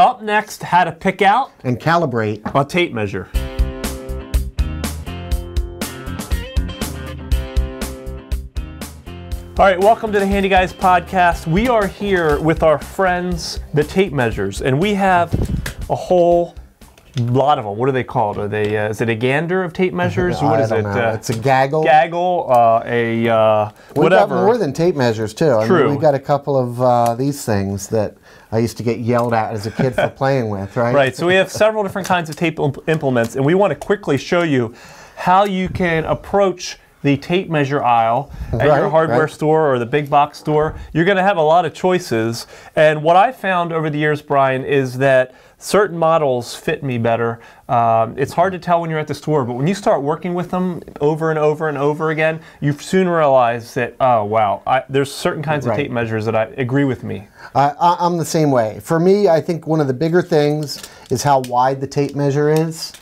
Up next, how to pick out and calibrate a tape measure. All right, welcome to the Handyguys podcast. We are here with our friends, the tape measures, and we have a whole lot of them. What are they called? Are they? Is it a gander of tape measures? What is it? It's a gaggle. Gaggle. We've got more than tape measures too. True. I mean, we've got a couple of these things that I used to get yelled at as a kid for playing with, right? Right. So we have several different kinds of tape implements, and we want to quickly show you how you can approach the tape measure aisle at your hardware store or the big box store. You're going to have a lot of choices, and what I found over the years, Brian, is that certain models fit me better. It's hard to tell when you're at the store, but when you start working with them over and over and over again, you soon realize that, oh wow, there's certain kinds of tape measures that agree with me. I'm the same way. For me, I think one of the bigger things is how wide the tape measure is.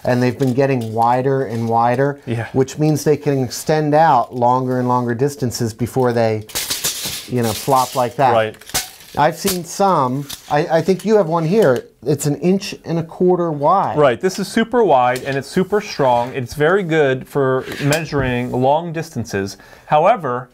And they've been getting wider and wider, which means they can extend out longer and longer distances before they, you know, flop like that. Right. I've seen some, I think you have one here, it's 1.25 inches wide. Right, this is super wide and it's super strong. It's very good for measuring long distances. However,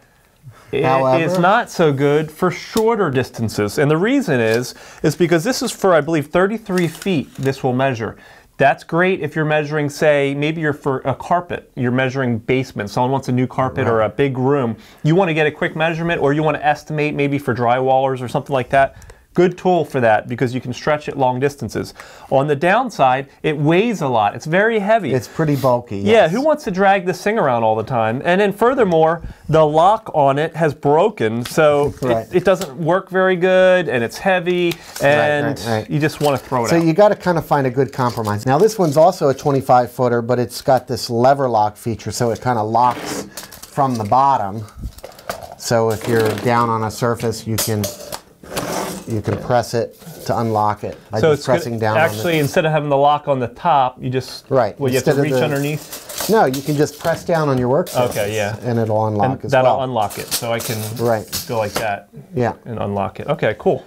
it is not so good for shorter distances. And the reason is because this is for, I believe, 33 feet this will measure. That's great if you're measuring, say, maybe you're for a carpet. You're measuring basement. Someone wants a new carpet or a big room. You want to get a quick measurement, or you want to estimate maybe for drywallers or something like that. Good tool for that because you can stretch it long distances. On the downside, it weighs a lot. It's very heavy. It's pretty bulky. Yes. Yeah, who wants to drag this thing around all the time? And then furthermore, the lock on it has broken, so it doesn't work very good, and it's heavy, and you just want to throw it out. So you got to kind of find a good compromise. Now this one's also a 25-footer, but it's got this lever lock feature, so it kind of locks from the bottom. So if you're down on a surface, you can press it to unlock it by just pressing down. Actually, instead of having the lock on the top, you just you have to reach underneath. No, you can just press down on your work surface. Okay, yeah, and it'll unlock as well. That'll unlock it, so I can go like that. Yeah, and unlock it. Okay, cool.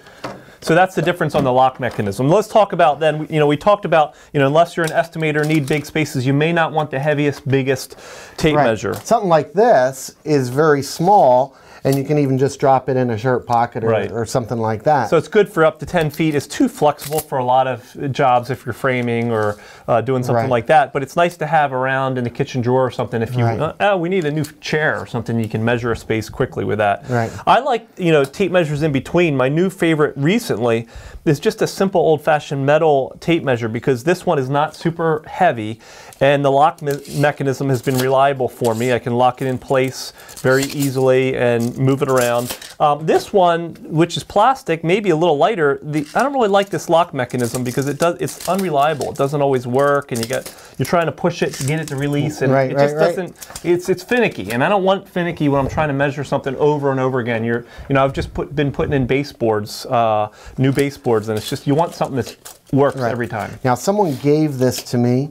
So that's the difference on the lock mechanism. Let's talk about then. You know, we talked about, you know, unless you're an estimator, need big spaces, you may not want the heaviest, biggest tape measure. Something like this is very small. And you can even just drop it in a shirt pocket or something like that. So it's good for up to 10 feet. It's too flexible for a lot of jobs if you're framing or doing something like that. But it's nice to have around in the kitchen drawer or something if you, oh, we need a new chair or something, you can measure a space quickly with that. Right. I like, you know, tape measures in between. My new favorite recently is just a simple old-fashioned metal tape measure because this one is not super heavy and the lock mechanism has been reliable for me. I can lock it in place very easily and move it around. This one, which is plastic, maybe a little lighter, I don't really like this lock mechanism because it's unreliable. It doesn't always work, and you're trying to push it to get it to release, and it just doesn't. It's finicky, and I don't want finicky when I'm trying to measure something over and over again. You know, I've just been putting in baseboards, new baseboards, and it's just you want something that works every time. Now, someone gave this to me.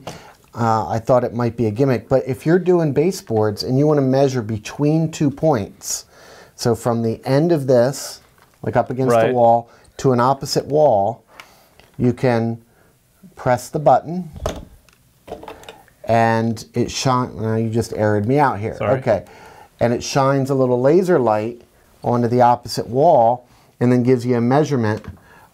I thought it might be a gimmick, but if you're doing baseboards and you want to measure between 2 points, so from the end of this, like up against the wall, to an opposite wall, you can press the button and it shines. You just aired me out here. Sorry. Okay. And it shines a little laser light onto the opposite wall and then gives you a measurement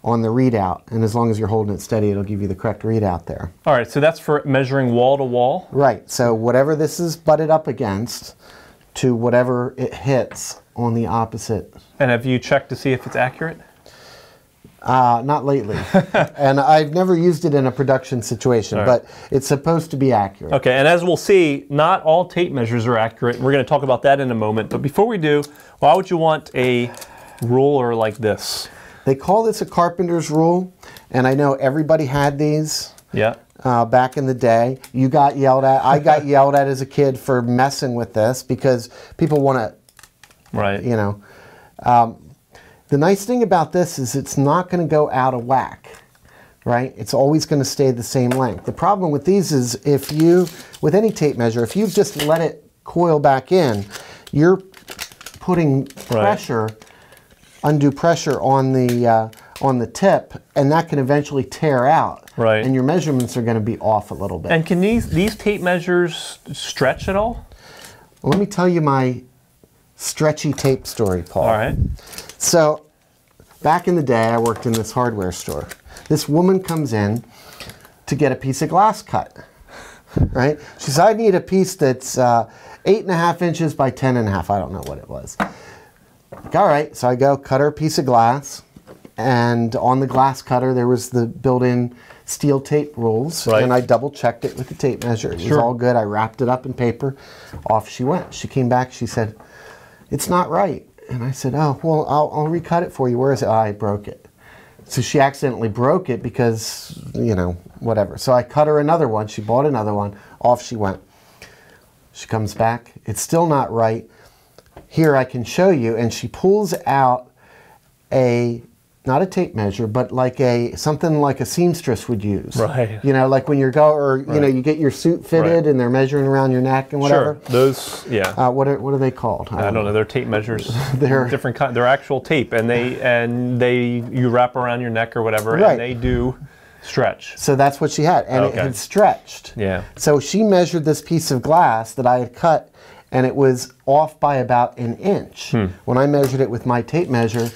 on the readout, and as long as you're holding it steady, it'll give you the correct readout there. All right, so that's for measuring wall to wall? Right, so whatever this is butted up against to whatever it hits on the opposite. And have you checked to see if it's accurate? Not lately, and I've never used it in a production situation, but it's supposed to be accurate. Okay, and as we'll see, not all tape measures are accurate. We're going to talk about that in a moment, but before we do, why would you want a ruler like this? They call this a Carpenter's rule, and I know everybody had these back in the day. You got yelled at. I got yelled at as a kid for messing with this because people want to, you know. The nice thing about this is it's not going to go out of whack, right? It's always going to stay the same length. The problem with these is if you, with any tape measure, if you just let it coil back in, you're putting pressure, undue pressure on the on the tip, and that can eventually tear out. Right. And your measurements are going to be off a little bit. And can these tape measures stretch at all? Well, let me tell you my stretchy tape story, Paul. All right. So, back in the day, I worked in this hardware store. This woman comes in to get a piece of glass cut, right? She says, I need a piece that's 8.5 inches by 10.5. I don't know what it was. Like, all right, so I go cut her a piece of glass, and on the glass cutter there was the built-in steel tape rules, and I double-checked it with the tape measure. It was all good. I wrapped it up in paper. Off she went. She came back. She said, it's not right. And I said, oh, well, I'll recut it for you. Where is it? Oh, I broke it. So she accidentally broke it because, you know, whatever. So I cut her another one. She bought another one. Off she went. She comes back. It's still not right. Here, I can show you. And she pulls out not a tape measure, but like something like a seamstress would use. Right. You know, like when you you know, you get your suit fitted and they're measuring around your neck and whatever. Sure. Those, yeah. What are they called? I don't know. They're tape measures. They're different kind. They're actual tape, and you wrap around your neck or whatever, and they do stretch. So that's what she had, and it had stretched. Yeah. So she measured this piece of glass that I had cut, and it was off by about 1 inch. When I measured it with my tape measure,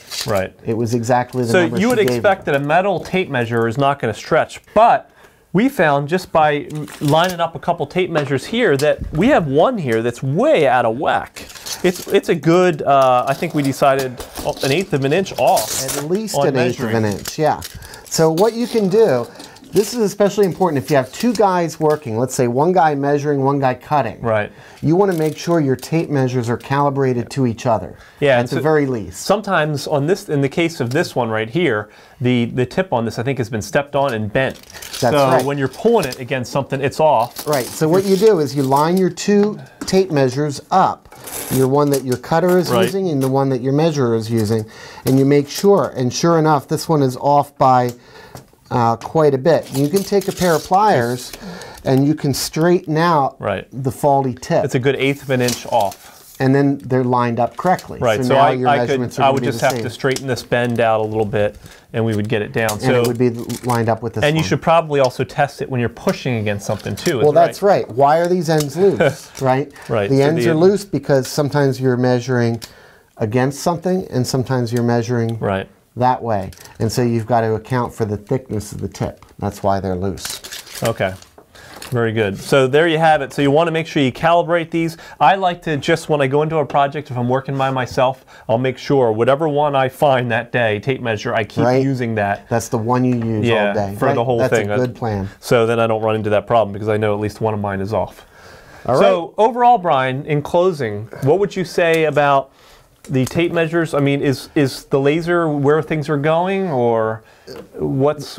it was exactly the number. So you would expect that a metal tape measure is not going to stretch, but we found just by lining up a couple tape measures here that we have one here that's way out of whack. It's a good, I think we decided 1/8 of an inch off. At least 1/8 of an inch, yeah. So what you can do, this is especially important if you have two guys working, let's say one guy measuring, one guy cutting. Right. You want to make sure your tape measures are calibrated to each other. Yeah, at the very least. Sometimes on this, in the case of this one right here, the tip on this I think has been stepped on and bent. That's right. So when you're pulling it against something, it's off. Right. So what you do is you line your two tape measures up. Your one that your cutter is using and the one that your measurer is using, and you make sure. And sure enough, this one is off by quite a bit. You can take a pair of pliers and you can straighten out the faulty tip. It's a good 1/8 of an inch off. And then they're lined up correctly. Right, so now I would just have to straighten this bend out a little bit and we would get it down. And it would be lined up with this And you should probably also test it when you're pushing against something too. Well, that's right. Why are these ends loose, right? Right. The ends are loose because sometimes you're measuring against something and sometimes you're measuring that way. And so you've got to account for the thickness of the tip. That's why they're loose. Okay. Very good. So there you have it. So you want to make sure you calibrate these. I like to just, when I go into a project, if I'm working by myself, I'll make sure whatever one I find that day, tape measure, I keep using that. That's the one you use all day. For the whole thing. That's a good plan. So then I don't run into that problem because I know at least one of mine is off. All right. So overall, Brian, in closing, what would you say about the tape measures? I mean, is the laser where things are going, or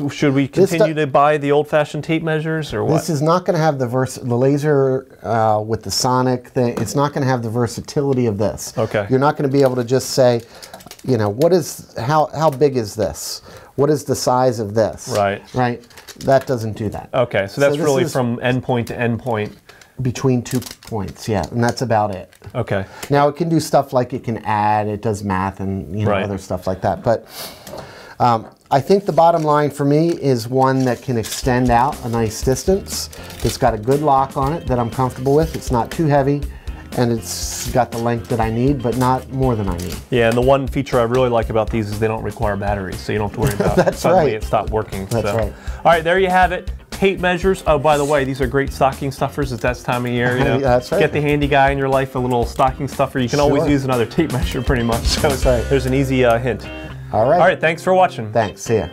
should we continue to buy the old-fashioned tape measures, or what? This is not going to have the laser with the sonic thing. It's not going to have the versatility of this. Okay. You're not going to be able to just say, you know, how big is this? What is the size of this? Right. Right. That doesn't do that. Okay. So that's really from endpoint to endpoint. Between 2 points, yeah, and that's about it. Okay. Now it can do stuff like it can add, it does math and other stuff like that. But I think the bottom line for me is one that can extend out a nice distance. It's got a good lock on it that I'm comfortable with. It's not too heavy, and it's got the length that I need, but not more than I need. Yeah, and the one feature I really like about these is they don't require batteries, so you don't have to worry about suddenly it stopped working. That's right. All right, there you have it. Tape measures. Oh, by the way, these are great stocking stuffers. It's that time of year, you know. That's right. Get the handy guy in your life, a little stocking stuffer. You can always use another tape measure, pretty much. So there's an easy hint. All right. All right. Thanks for watching. Thanks. See ya.